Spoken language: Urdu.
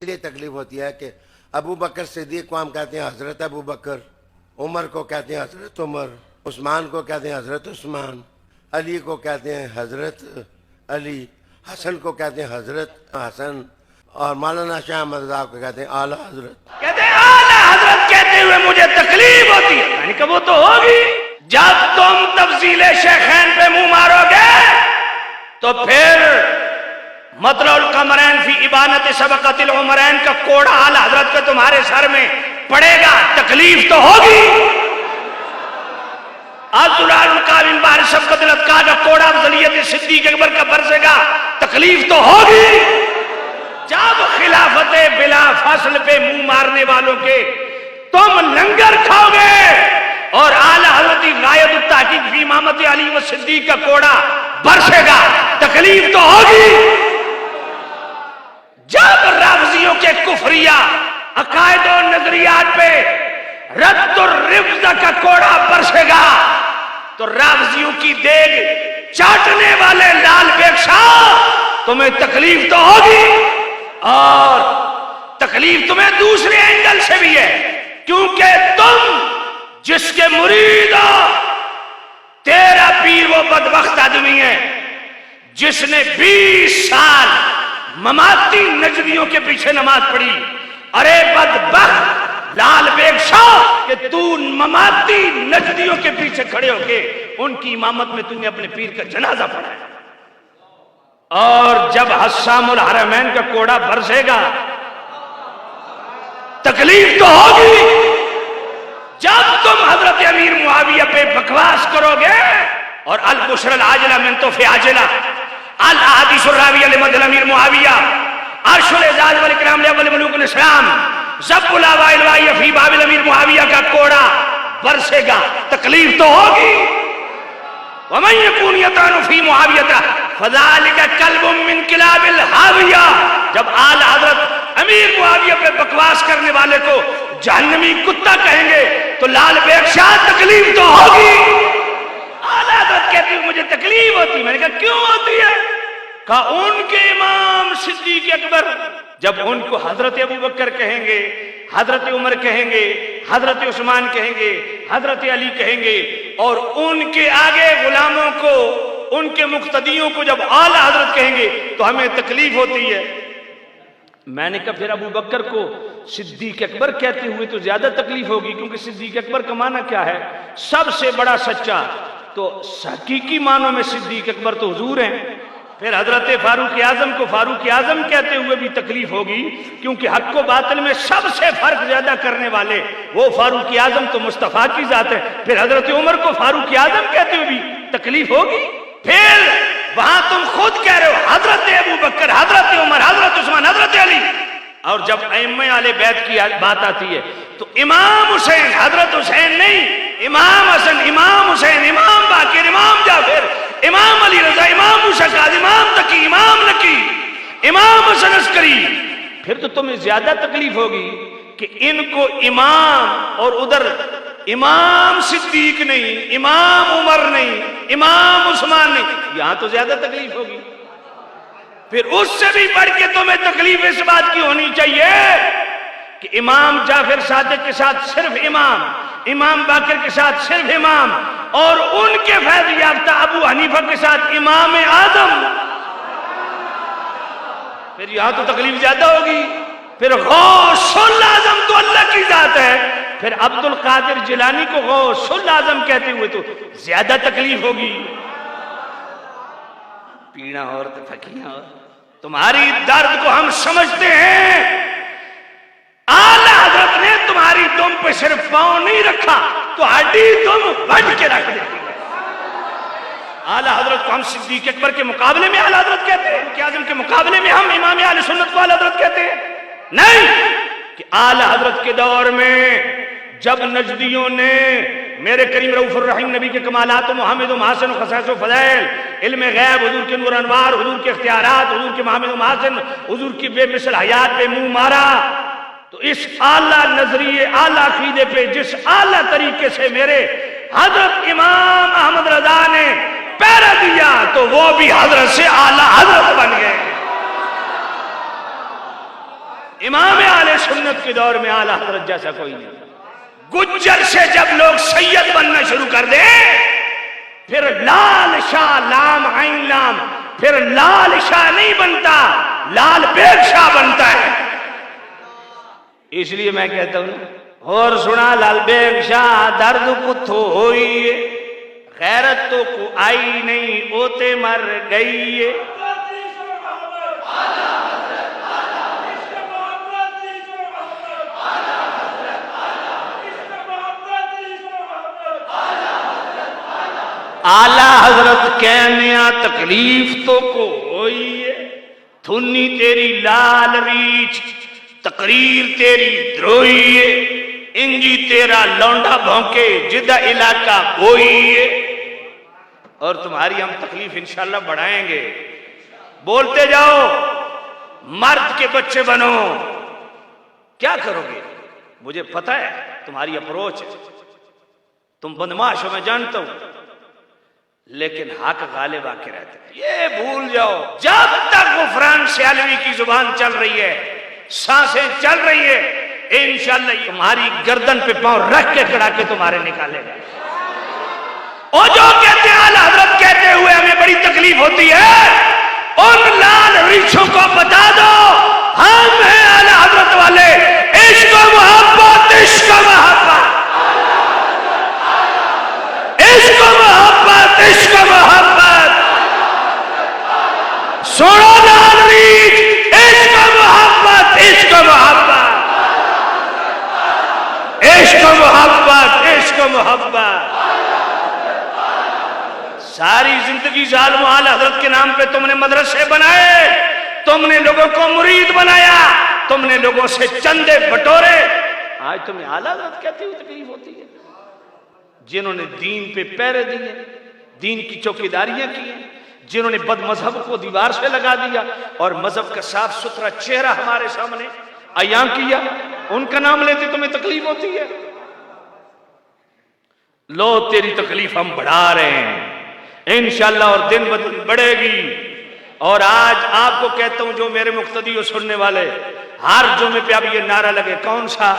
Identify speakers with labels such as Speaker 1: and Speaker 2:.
Speaker 1: لیے تکلیف ہوتی ہے کہ ابو بکر صدیق کو ہم کہتے ہیں حضرت ابو بکر، عمر کو کہتے ہیں حضرت عمر، عثمان کو کہتے ہیں حضرت عثمان، علی کو کہتے ہیں حضرت علی، حسن کو کہتے ہیں حضرت حسن، اور مولانا شاہ احمد رضا کو کہتے ہیں اعلیٰ حضرت۔
Speaker 2: کہتے ہیں اعلیٰ حضرت کہتے ہوئے مجھے تکلیف ہوتی ہے، میں نے کہا وہ تو ہوگی، جب تم تفضیل شیخین پہ منہ مارو گے تو پھر مطلع القمرین فی ابانت سبقت العمرین کا کوڑا اعلیٰ حضرت کا تمہارے سر میں پڑے گا، تکلیف تو ہوگی۔ عبداللہ القابل بار سبقت الاتقاء کا کوڑا افضلیت صدیق اکبر کا برسے گا، تکلیف تو ہوگی۔ جب خلافت بلا فصل پہ منہ مارنے والوں کے تم لنگر کھاؤ گے اور اعلیٰ حضرت غایت التحقیق فی امامت علی و صدیق کا کوڑا برسے گا، تکلیف تو ہوگی۔ جب رافضیوں کے کفریہ عقائد و نظریات پہ رد الرفض کا کوڑا برسے گا تو رافضیوں کی دیگ چاٹنے والے لال بیگ شاہ تمہیں تکلیف تو ہوگی، اور تکلیف تمہیں دوسرے اینگل سے بھی ہے، کیونکہ تم جس کے مرید ہو، تیرا پیر وہ بدبخت آدمی ہے جس نے 20 سال مماتی نجدیوں کے پیچھے نماز پڑھی۔ ارے بدبخت لال بیگ شاہ کہ تو مماتی نجدیوں کے پیچھے کھڑے ہو کے ان کی امامت میں تو نے اپنے پیر کا جنازہ پڑھا، اور جب حسام الحرمین کا کوڑا برسے گا تکلیف تو ہوگی۔ جب تم حضرت امیر معاویہ پہ بکواس کرو گے اور البشر العاجلہ من توفی عاجلہ، الاحادیث الراویہ لمدح امیر معاویہ، عرش الاعزاز والاکرام لاول ملوک الاسلام، ضبط الاوائل الوائیہ فی باب الامیر معاویہ کا کوڑا برسے گا، تکلیف تو ہوگی۔ ومن یکون یطعن فی معاویہ فذلک کلب من کلاب الحاویہ، جب اعلی حضرت امیر معاویہ پہ بکواس کرنے والے کو جہنمی کتا کہیں گے تو لال بیگ شاہ تکلیف تو ہوگی۔ اعلی حضرت کہتی ہیں مجھے تکلیف ہوتی، میں نے کہا کیوں ہوتی ہے؟ کہا ان کے امام صدیق اکبر جب ان کو حضرت ابو بکر کہیں گے، حضرت عمر کہیں گے، حضرت عثمان کہیں گے، حضرت علی کہیں گے، اور ان کے آگے غلاموں کو، ان کے مقتدیوں کو جب اعلیٰ حضرت کہیں گے تو ہمیں تکلیف ہوتی ہے۔ میں نے کہا پھر ابو بکر کو صدیق اکبر کہتے ہوئے تو زیادہ تکلیف ہوگی، کیونکہ صدیق اکبر کا معنی کیا ہے؟ سب سے بڑا سچا، تو حقیقی معنوں میں صدیق اکبر تو حضور ہیں۔ پھر حضرت فاروق اعظم کو فاروق اعظم کہتے ہوئے بھی تکلیف ہوگی، کیونکہ حق و باطل میں سب سے فرق زیادہ کرنے والے وہ فاروق اعظم تو مصطفیٰ کی ذات ہے۔ پھر حضرت عمر کو فاروق اعظم کہتے ہوئے بھی تکلیف ہوگی۔ پھر وہاں تم خود کہہ رہے ہو حضرت ابو بکر، حضرت عمر، حضرت عثمان، حضرت علی، اور جب ائمہ اہل بیت کی بات آتی ہے تو امام حسین، حضرت حسین نہیں، امام حسن، امام حسین، امام باقر، امام جعفر، امام علی رضا، امام موسیٰ کاظم، امام تقی، امام نقی، امام حسن عسکری، پھر تو تمہیں زیادہ تکلیف ہوگی کہ ان کو امام اور ادھر امام صدیق نہیں، امام عمر نہیں، امام عثمان نہیں، یہاں تو زیادہ تکلیف ہوگی۔ پھر اس سے بھی بڑھ کے تمہیں تکلیف اس بات کی ہونی چاہیے کہ امام جعفر صادق کے ساتھ صرف امام، امام باقر کے ساتھ صرف امام، اور ان کے فیض یافتہ ابو حنیفہ کے ساتھ امام اعظم، پھر یہاں تو تکلیف زیادہ ہوگی۔ پھر غوث الاعظم تو اللہ کی ذات ہے، پھر عبد القادر جیلانی کو غوث الاعظم کہتے ہوئے تو زیادہ تکلیف ہوگی۔ پینا اور تھکیاں اور تمہاری درد کو ہم سمجھتے ہیں۔ اعلیٰ حضرت نے تمہاری دم پہ صرف پاؤں نہیں رکھا تو ہڈی تم بن کے رکھ دیتی ہے۔ اعلیٰ حضرت کو ہم صدیق اکبر کے مقابلے میں اعلیٰ حضرت کہتے ہیں، فاروق اعظم کے مقابلے میں ہم امام اہل سنت کو اعلیٰ حضرت کہتے ہیں؟ نہیں، کہ اعلیٰ حضرت کے دور میں جب نجدیوں نے میرے کریم رؤوف الرحیم نبی کے کمالات و محمد و محاسن و خصائص و فضائل، علم غیب، حضور کے نور انوار، حضور کے اختیارات، حضور کے محمد و محاسن، حضور کی بے مثل حیات پہ منہ مارا، تو اس اعلیٰ نظریے، اعلیٰ عقیدے پہ جس اعلیٰ طریقے سے میرے حضرت امام احمد رضا نے پیرا دیا تو وہ بھی حضرت سے اعلیٰ حضرت بن گئے۔ امام اہل سنت کے دور میں اعلی حضرت جیسا کوئی نہیں. گجر سے جب لوگ سید بننا شروع کر دیں پھر لال شاہ لام عین لام پھر لال شاہ نہیں بنتا لال بیگ شاہ بنتا ہے. اس لیے میں کہتا ہوں اور سنا لال بیگ شاہ درد کتھو ہوئی غیرت تو کو آئی نہیں اوتے مر گئی. آلہ حضرت کہنے تکلیف تو کو ہوئی ہے تھنی تیری لال ریچ تقریر تیری دروئی ہے انجی تیرا لونڈا بھونکے جدہ علاقہ بوئی ہے. اور تمہاری ہم تکلیف انشاءاللہ بڑھائیں گے. بولتے جاؤ مرد کے بچے بنو. کیا کرو گے مجھے پتا ہے تمہاری اپروچ ہے تم بدماش ہو میں جانتا ہوں لیکن حق غالب آ کے رہتا ہے. یہ بھول جاؤ جب تک غفران سیالوی کی زبان چل رہی ہے سانسیں چل رہی ہے انشاءاللہ تمہاری گردن پہ پاؤں رکھ کے کھڑا کے تمہارے نکالے گا. اور جو کہتے ہیں اعلیٰ حضرت کہتے ہوئے ہمیں بڑی تکلیف ہوتی ہے ان لال ریچھوں کو بتا دو ہم ہیں اعلیٰ حضرت والے. عشق و محبت عشق و محبت عشق و محبت عشق و محبت سوڑو لال ریچھ عشق و محبت عشق و محبت عشق و محبت عشق و محبت. ساری زندگی ظالم اعلی حضرت کے نام پہ تم نے مدرسے بنائے تم نے لوگوں کو مرید بنایا تم نے لوگوں سے چندے بٹورے. آج تمہیں اعلی حضرت کہتی ہوئی تکلیف ہوتی ہے. جنہوں نے دین پہ پیرے دیے دین کی چوکیداریاں کی جنہوں نے بد مذہب کو دیوار سے لگا دیا اور مذہب کا صاف ستھرا چہرہ ہمارے سامنے عیاں کیا ان کا نام لیتے تمہیں تکلیف ہوتی ہے. لو تیری تکلیف ہم بڑھا رہے ہیں انشاءاللہ اور دن بدن بڑھے گی. اور آج آپ کو کہتا ہوں جو میرے مقتدی ہو سننے والے ہر جمعے پہ اب یہ نعرہ لگے کون سا